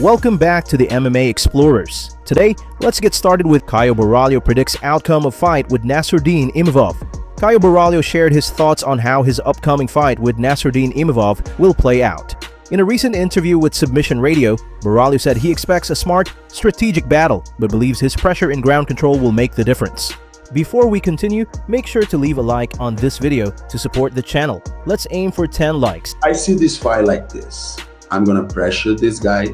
Welcome back to the MMA Explorers. Today, let's get started with Caio Borralho predicts outcome of fight with Nassourdine Imavov. Caio Borralho shared his thoughts on how his upcoming fight with Nassourdine Imavov will play out. In a recent interview with Submission Radio, Borralho said he expects a smart, strategic battle, but believes his pressure and ground control will make the difference. Before we continue, make sure to leave a like on this video to support the channel. Let's aim for 10 likes. I see this fight like this. I'm gonna pressure this guy.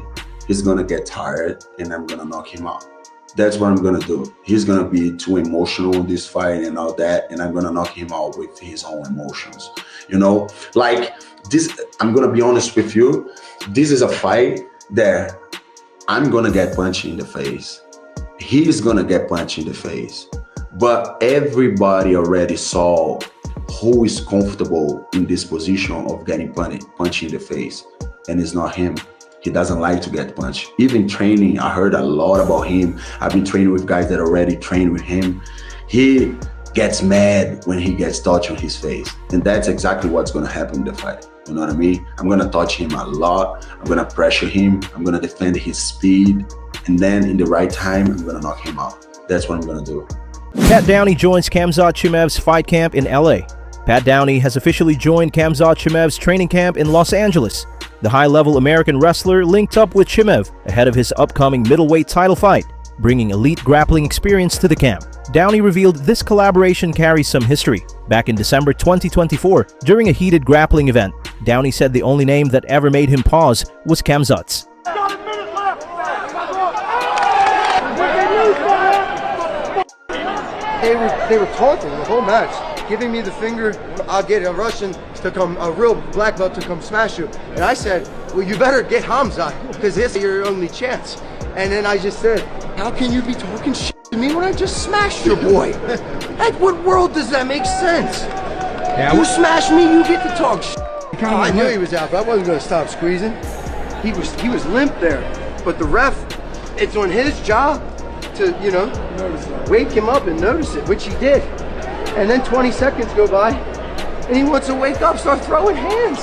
He's gonna get tired and I'm gonna knock him out. That's what I'm gonna do. He's gonna be too emotional in this fight and all that, and I'm gonna knock him out with his own emotions. You know, like this, I'm gonna be honest with you. This is a fight that I'm gonna get punched in the face. He's gonna get punched in the face. But everybody already saw who is comfortable in this position of getting punched in the face, and it's not him. He doesn't like to get punched. Even training, I heard a lot about him. I've been training with guys that already trained with him. He gets mad when he gets touched on his face. And that's exactly what's gonna happen in the fight. You know what I mean? I'm gonna touch him a lot. I'm gonna pressure him. I'm gonna defend his speed. And then in the right time, I'm gonna knock him out. That's what I'm gonna do. Pat Downey joins Khamzat Chimaev's fight camp in LA. Pat Downey has officially joined Khamzat Chimaev's training camp in Los Angeles. The high-level American wrestler linked up with Chimaev ahead of his upcoming middleweight title fight, bringing elite grappling experience to the camp. Downey revealed this collaboration carries some history. Back in December 2024, during a heated grappling event, Downey said the only name that ever made him pause was Khamzat's. They were taunting the whole match, giving me the finger. I'll get a Russian to come, a real black belt to come smash you. And I said, well, you better get Khamzat, because this is your only chance. And then I just said, how can you be talking shit to me when I just smashed your boy? Like, what world does that make sense? Yeah, you smash me, you get to talk shit. I knew he was out, but I wasn't going to stop squeezing. He was limp there. But the ref, it's on his job to, you know, wake him up and notice it, which he did. And then 20 seconds go by, and he wants to wake up, start throwing hands.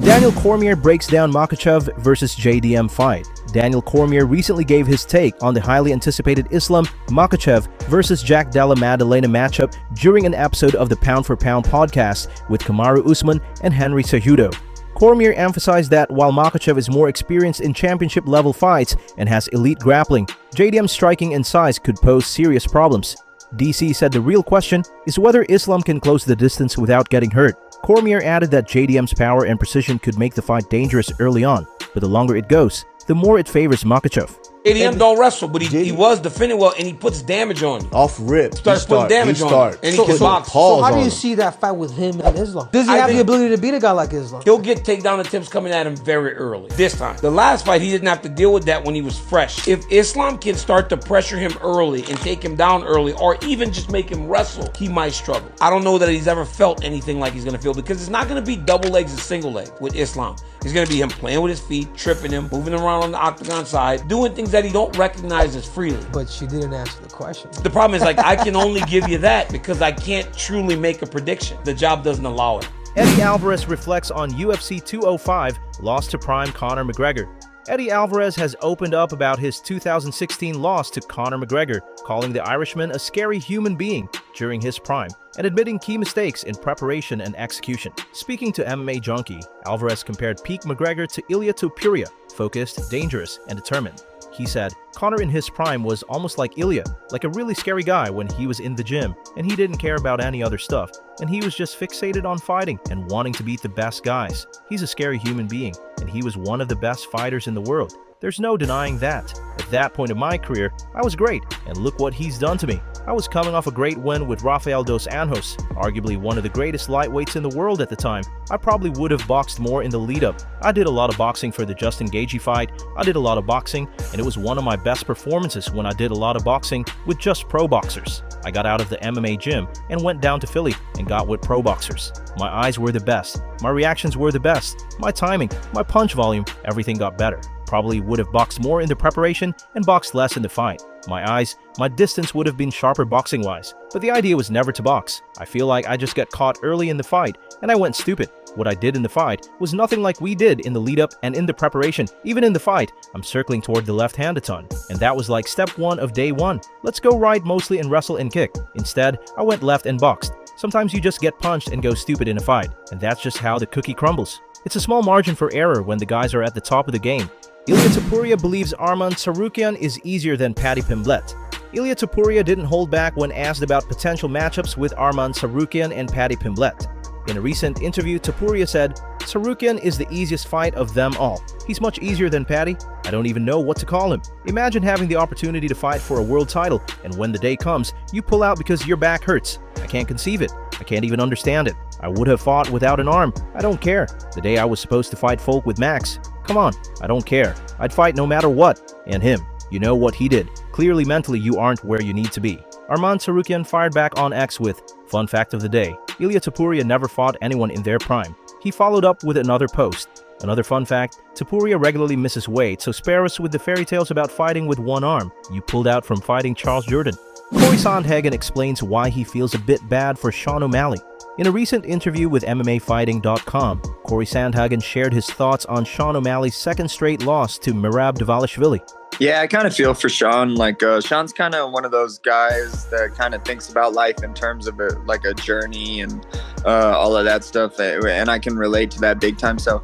Daniel Cormier breaks down Makhachev versus JDM fight. Daniel Cormier recently gave his take on the highly anticipated Islam Makhachev versus Jack Della Maddalena matchup during an episode of the Pound for Pound podcast with Kamaru Usman and Henry Cejudo. Cormier emphasized that while Makhachev is more experienced in championship-level fights and has elite grappling, JDM's striking and size could pose serious problems. DC said the real question is whether Islam can close the distance without getting hurt. Cormier added that JDM's power and precision could make the fight dangerous early on, but the longer it goes, the more it favors Makhachev. JDM don't wrestle, but he was defending well, and he puts damage on you. Off rip. Starts putting damage on you, and he can box. So how do you see that fight with him and Islam? Does he have the ability to beat a guy like Islam? He'll get takedown attempts coming at him very early. This time. The last fight, he didn't have to deal with that when he was fresh. If Islam can start to pressure him early and take him down early, or even just make him wrestle, he might struggle. I don't know that he's ever felt anything like he's going to feel, because it's not going to be double legs and single leg with Islam. It's going to be him playing with his feet, tripping him, moving around on the octagon side, doing things that he don't recognize as freely. But she didn't answer the question. The problem is, like, I can only give you that because I can't truly make a prediction. The job doesn't allow it. Eddie Alvarez reflects on UFC 205 loss to prime Conor McGregor. Eddie Alvarez has opened up about his 2016 loss to Conor McGregor, calling the Irishman a scary human being during his prime, and admitting key mistakes in preparation and execution. Speaking to MMA Junkie, Alvarez compared peak McGregor to Ilia Topuria, focused, dangerous, and determined. He said, Conor in his prime was almost like Ilia, like a really scary guy when he was in the gym, and he didn't care about any other stuff, and he was just fixated on fighting and wanting to beat the best guys. He's a scary human being, and he was one of the best fighters in the world. There's no denying that. At that point of my career, I was great, and look what he's done to me. I was coming off a great win with Rafael dos Anjos, arguably one of the greatest lightweights in the world at the time. I probably would have boxed more in the lead-up. I did a lot of boxing for the Justin Gaethje fight. I did a lot of boxing, and it was one of my best performances when I did a lot of boxing with just pro boxers. I got out of the MMA gym and went down to Philly and got with pro boxers. My eyes were the best. My reactions were the best. My timing, my punch volume, everything got better. Probably would have boxed more in the preparation and boxed less in the fight. My eyes, my distance would have been sharper boxing-wise, but the idea was never to box. I feel like I just got caught early in the fight, and I went stupid. What I did in the fight was nothing like we did in the lead-up and in the preparation. Even in the fight, I'm circling toward the left hand a ton. And that was like step 1 of day 1. Let's go right mostly and wrestle and kick. Instead, I went left and boxed. Sometimes you just get punched and go stupid in a fight. And that's just how the cookie crumbles. It's a small margin for error when the guys are at the top of the game. Ilia Topuria believes Arman Tsarukyan is easier than Paddy Pimblett. Ilia Topuria didn't hold back when asked about potential matchups with Arman Tsarukyan and Paddy Pimblett. In a recent interview, Topuria said, "Tsarukyan is the easiest fight of them all. He's much easier than Paddy. I don't even know what to call him. Imagine having the opportunity to fight for a world title, and when the day comes, you pull out because your back hurts. I can't conceive it. I can't even understand it. I would have fought without an arm. I don't care. The day I was supposed to fight folk with Max. Come on, I don't care. I'd fight no matter what. And him. You know what he did. Clearly mentally you aren't where you need to be." Arman Tsarukyan fired back on X with, "Fun fact of the day, Ilia Topuria never fought anyone in their prime." He followed up with another post. "Another fun fact, Topuria regularly misses weight, so spare us with the fairy tales about fighting with one arm. You pulled out from fighting Charles Jourdain." Cory Sandhagen explains why he feels a bit bad for Sean O'Malley. In a recent interview with MMAfighting.com, Cory Sandhagen shared his thoughts on Sean O'Malley's second straight loss to Merab Dvalishvili. Yeah, I kind of feel for Sean. Like, Sean's kind of one of those guys that kind of thinks about life in terms of a journey and all of that stuff. And I can relate to that big time. So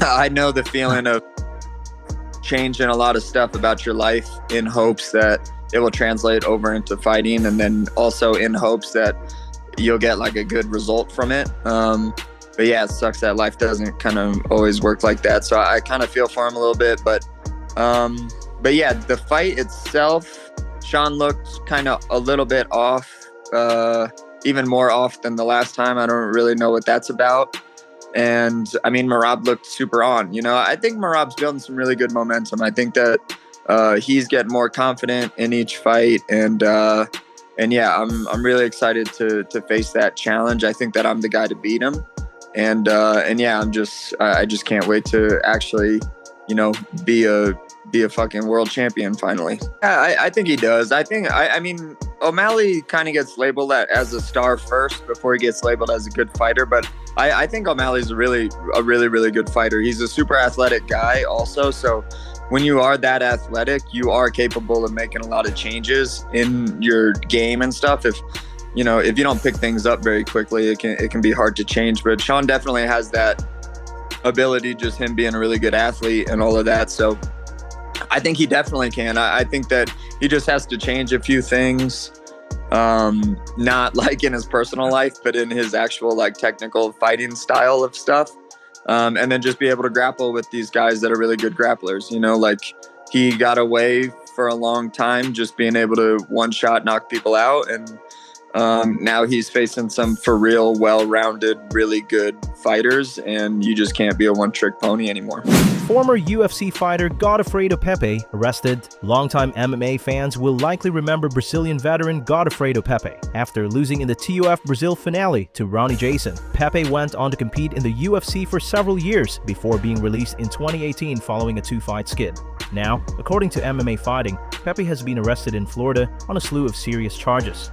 I know the feeling of changing a lot of stuff about your life in hopes that it will translate over into fighting. And then also in hopes that you'll get like a good result from it. But yeah, it sucks that life doesn't kind of always work like that. So I kind of feel for him a little bit, but yeah, the fight itself, Sean looked kind of a little bit off, even more off than the last time. I don't really know what that's about. And I mean, Merab looked super on. You know, I think Merab's building some really good momentum. I think that he's getting more confident in each fight, and yeah, I'm really excited to face that challenge. I think that I'm the guy to beat him, and yeah, I just can't wait to actually, you know, be a fucking world champion finally. I think he does. I mean, O'Malley kind of gets labeled as a star first before he gets labeled as a good fighter, but I think O'Malley's a really good fighter. He's a super athletic guy also, so when you are that athletic, you are capable of making a lot of changes in your game and stuff. If you don't pick things up very quickly, it can be hard to change. But Sean definitely has that ability, just him being a really good athlete and all of that. So I think he definitely can. I think that he just has to change a few things, not like in his personal life, but in his actual like technical fighting style of stuff. And then just be able to grapple with these guys that are really good grapplers. You know, like he got away for a long time just being able to one shot knock people out, and now he's facing some for real, well-rounded, really good fighters, and you just can't be a one-trick pony anymore. Former UFC fighter Godofredo Pepey arrested. Longtime MMA fans will likely remember Brazilian veteran Godofredo Pepey. After losing in the TUF Brazil finale to Ronnie Jason, Pepey went on to compete in the UFC for several years before being released in 2018 following a 2-fight skid. Now, according to MMA Fighting, Pepey has been arrested in Florida on a slew of serious charges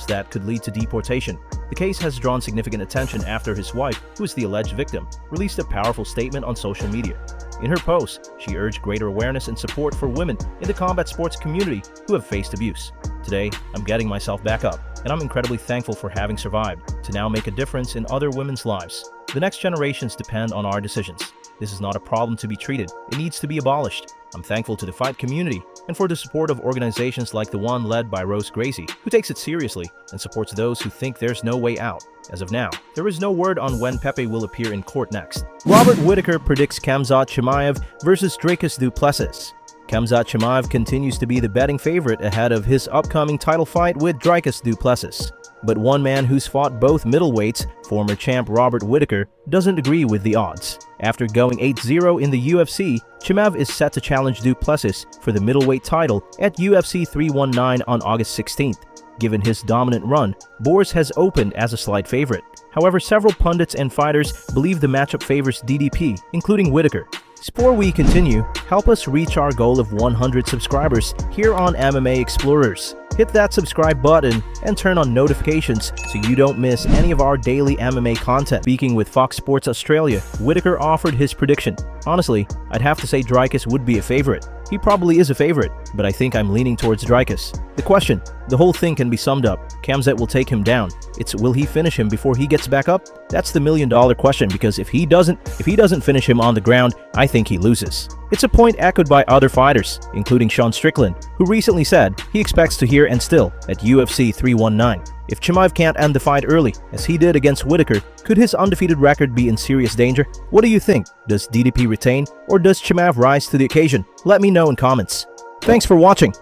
that could lead to deportation. The case has drawn significant attention after his wife, who is the alleged victim, released a powerful statement on social media. In her post, she urged greater awareness and support for women in the combat sports community who have faced abuse. "Today, I'm getting myself back up, and I'm incredibly thankful for having survived, to now make a difference in other women's lives. The next generations depend on our decisions. This is not a problem to be treated. It needs to be abolished. I'm thankful to the fight community and for the support of organizations like the one led by Rose Gracie, who takes it seriously and supports those who think there's no way out. As of now, there is no word on when Pepey will appear in court next." Robert Whittaker predicts Khamzat Chimaev versus Dricus du Plessis. Khamzat Chimaev continues to be the betting favorite ahead of his upcoming title fight with Dricus du Plessis. But one man who's fought both middleweights, former champ Robert Whittaker, doesn't agree with the odds. After going 8-0 in the UFC, Chimaev is set to challenge du Plessis for the middleweight title at UFC 319 on August 16th. Given his dominant run, Boris has opened as a slight favorite. However, several pundits and fighters believe the matchup favors DDP, including Whittaker. Before we continue, help us reach our goal of 100 subscribers here on MMA Explorers. Hit that subscribe button and turn on notifications so you don't miss any of our daily MMA content. Speaking with Fox Sports Australia, Whittaker offered his prediction. Honestly, I'd have to say Dricus would be a favorite. He probably is a favorite, but I think I'm leaning towards Dricus. The question, the whole thing can be summed up. Khamzat will take him down. It's will he finish him before he gets back up? That's the million-dollar question, because if he doesn't finish him on the ground, I think he loses. It's a point echoed by other fighters, including Sean Strickland, who recently said he expects to hear and still at UFC 319. If Chimaev can't end the fight early, as he did against Whittaker, could his undefeated record be in serious danger? What do you think? Does DDP retain, or does Chimaev rise to the occasion? Let me know in comments. Thanks for watching.